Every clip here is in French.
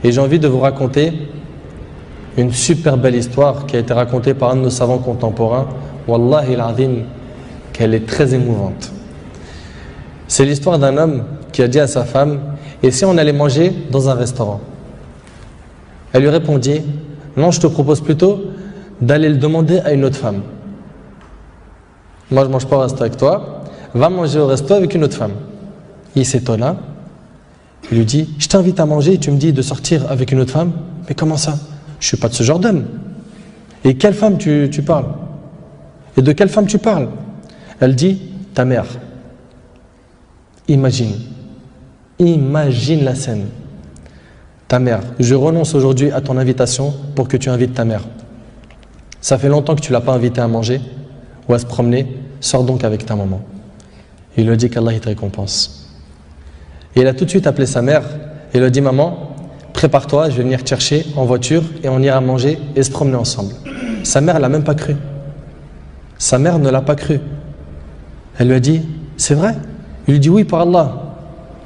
Et j'ai envie de vous raconter une super belle histoire qui a été racontée par un de nos savants contemporains. Wallahi al-azim, qu'elle est très émouvante. C'est l'histoire d'un homme qui a dit à sa femme: et si on allait manger dans un restaurant? Elle lui répondit: non, je te propose plutôt d'aller le demander à une autre femme. Moi, je ne mange pas au resto avec toi, va manger au resto avec une autre femme. Il s'étonna, il lui dit: je t'invite à manger et tu me dis de sortir avec une autre femme? Mais comment ça? Je ne suis pas de ce genre d'homme. Et quelle femme tu parles? Et de quelle femme tu parles? Elle dit: ta mère. Imagine la scène. Ta mère, je renonce aujourd'hui à ton invitation pour que tu invites ta mère. Ça fait longtemps que tu ne l'as pas invitée à manger ou à se promener, sors donc avec ta maman. Il lui a dit qu'Allah te récompense. Et il a tout de suite appelé sa mère et lui a dit: maman, prépare-toi, je vais venir te chercher en voiture et on ira manger et se promener ensemble. Sa mère ne l'a même pas cru. Sa mère ne l'a pas cru. Elle lui a dit: c'est vrai? Il lui dit: oui, par Allah.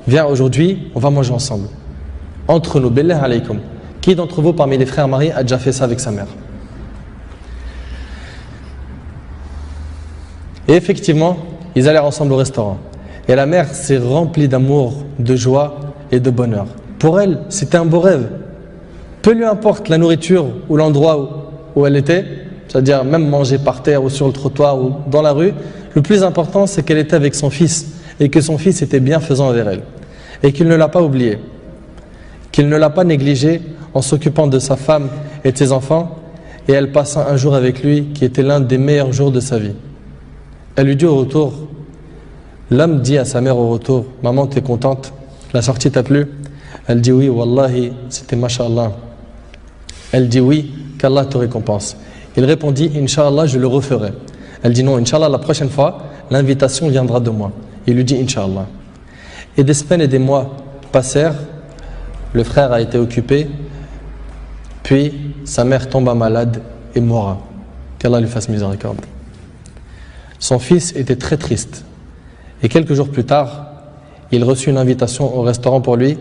Viens aujourd'hui, on va manger ensemble. Entre nous, billah alaykum. Qui d'entre vous parmi les frères mariés a déjà fait ça avec sa mère? Et effectivement, ils allèrent ensemble au restaurant. Et la mère s'est remplie d'amour, de joie et de bonheur. Pour elle, c'était un beau rêve. Peu lui importe la nourriture ou l'endroit où elle était, c'est-à-dire même manger par terre ou sur le trottoir ou dans la rue, le plus important, c'est qu'elle était avec son fils et que son fils était bienfaisant envers elle. Et qu'il ne l'a pas oublié, qu'il ne l'a pas négligé en s'occupant de sa femme et de ses enfants. Et elle passa un jour avec lui qui était l'un des meilleurs jours de sa vie. Elle lui dit au retour, l'homme dit à sa mère au retour: maman, t'es contente? La sortie t'a plu? Elle dit: oui, wallahi, c'était mashallah. Elle dit: oui, qu'Allah te récompense. Il répondit: Inch'Allah, je le referai. Elle dit: non, Inch'Allah, la prochaine fois, l'invitation viendra de moi. Il lui dit: Inch'Allah. Et des semaines et des mois passèrent, le frère a été occupé, puis sa mère tomba malade et mourra. Qu'Allah lui fasse miséricorde. Son fils était très triste. Et quelques jours plus tard, il reçut une invitation au restaurant pour lui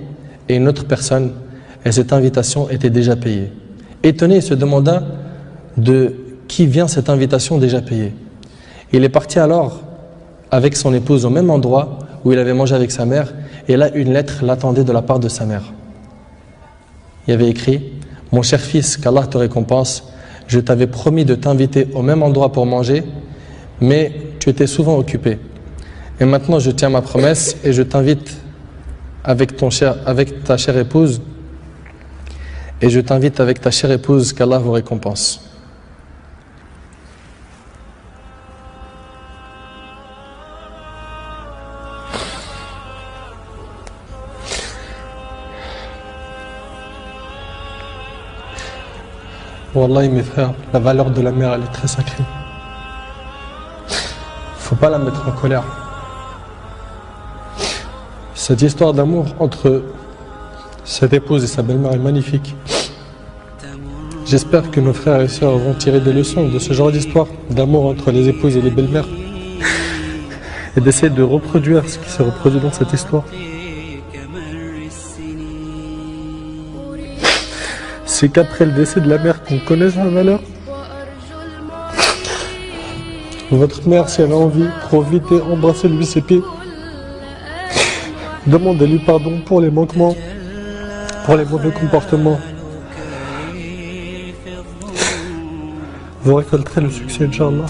et une autre personne, et cette invitation était déjà payée. Étonné, il se demanda de qui vient cette invitation déjà payée. Il est parti alors avec son épouse au même endroit où il avait mangé avec sa mère, et là une lettre l'attendait de la part de sa mère. Il y avait écrit: mon cher fils, qu'Allah te récompense, je t'avais promis de t'inviter au même endroit pour manger, mais tu étais souvent occupé. Et maintenant je tiens ma promesse et je t'invite avec ta chère épouse, et je t'invite avec ta chère épouse, qu'Allah vous récompense. Wallahi mes frères, la valeur de la mère, elle est très sacrée. Faut pas la mettre en colère. Cette histoire d'amour entre cette épouse et sa belle-mère est magnifique. J'espère que nos frères et sœurs vont tirer des leçons de ce genre d'histoire d'amour entre les épouses et les belles-mères et d'essayer de reproduire ce qui se reproduit dans cette histoire. C'est qu'après le décès de la mère qu'on connaît sa valeur. Votre mère, si elle a envie, profitez, embrassez-lui ses pieds. Demandez-lui pardon pour les manquements, pour les mauvais comportements. Vous récolterez le succès, Inch'Allah.